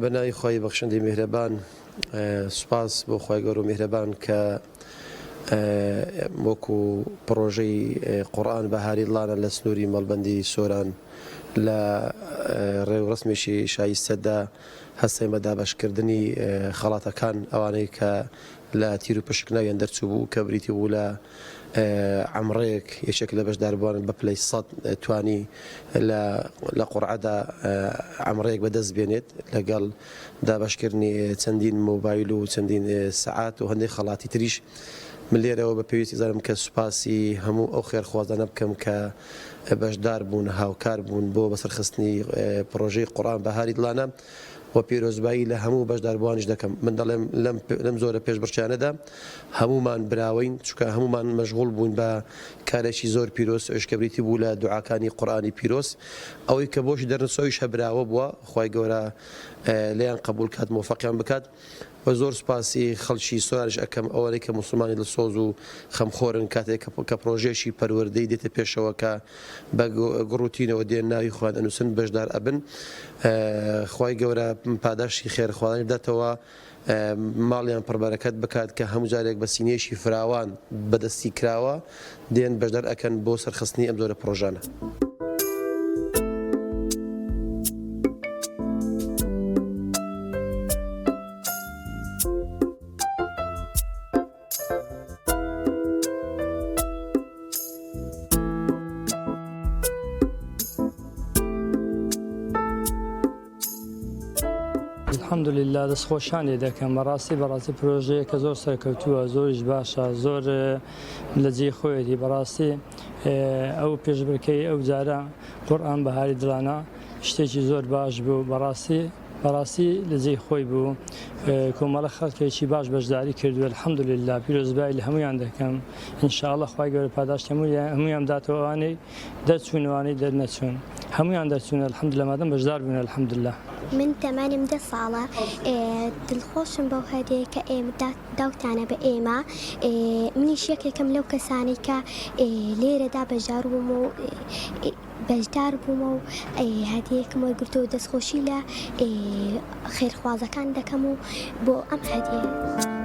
بەناوی خۆی بەخشندەی میهرەبان سوپاس بۆ خۆی گەور و میهرەبان کە وەکو پرۆژەی قورئان بەهاری دڵانە لە سنووری مەڵبەندی سۆران لە ڕێوڕسمێکی شایستەدا هەستەی بە دابەشکردنی خەڵاتەکان ئەوانەی کە لە تیر و پشکناویان دەرچوو بوو کە بریتی بوو لە عەمڕەیەک یەکێک لە بەشداربووان بە پلەی 100 توانی لە قورعەدا عەمڕەیەک بەدەست بێنێت لەگەڵ دابەشکردنی چەندین مۆبایل و چەندین سەعات و هەندێک خەڵاتی تریش. من لێرەوە بە پێویستی زانم کە سوپاسی هەموو ئەو خێرخوازانە بکەم کە بەشدار بوون هاوکار بوون بۆ بەسەرخستنی پرۆژەی قورئان بەهاری دڵانە و پیرۆزبایی لە هەموو بەشداربوانیش دەکەم. من دەڵێم لەم زۆرە پێشبڕکێانەدا هەمومان براوین چونکە هەمومان مەشغوڵ بوون بە کارێکی زۆر پیرۆز ئەوش کە بریتی بوو لە دوعاکانی قورئانی پیرۆز ئەوەی کە بۆشی دەرنەسۆیش هەبراوە بووە خی گەورە لێیان قبول کات مۆفەقیان بکات. بە زۆر سوپاسی خەڵکی سۆرانش ئەەکەم ئەوەی کە موسڵمانی لە سۆز و خەمخۆرن کاتێک کە پرۆژێشی پەروەردەی دێتە پێشەوە کە بە گڕوتینەوە دێن ناوی خۆیان ئەنووسن بەشدار ئەبن. خی گەورە پاداشی خێرخواڵانی بداتەوە ماڵیان پڕبەرەکەت بکات کە هەموو جارێک بە سینێشی فراوان بەدەستی کراوە دێن بەشدار ئەکەن بۆ سەرخستنی ئەم زۆرە پرۆژانە. الحەمدولله دەستخۆشیانی دەکەم بەڕاستی پرۆژەیە کە زۆر سەرکەوتووە زۆریش باشە زۆر لە جێی خۆیەتی بەڕاستی ئەو پێشبڕکەی ئەو جارە قورئان بەهاری دڵانە شتێکی زۆر باش بوو بەڕاستی لە جێی خۆی بوو کۆمەڵە خەڵکێکی باش بەشداری کردووە الحەمدولله پیرۆزبایی لە هەمویان دەکەم ئینشاءڵڵا خی گەورە پاداشت هەمویان داتەوە ئەوانەی دەرچوونەوانەی دەرنەچوون هەمویان دەرچوونە الحەمدولله مادەم بەشدار بوون الحەمدولله. من تەمانم 10 ساڵە دڵخۆشم بەو هەدەیە کە ئێمە داوتانە بە ئێمە منیش یەکێکم لەو کەسانی کە لێرەدا بەشدار بووم و بەشدار بوومە و هەدیەکم وەرگرتەوە دەستخۆشی لە خێرخوازەکان دەکەم و بۆ ئەم هەدیە.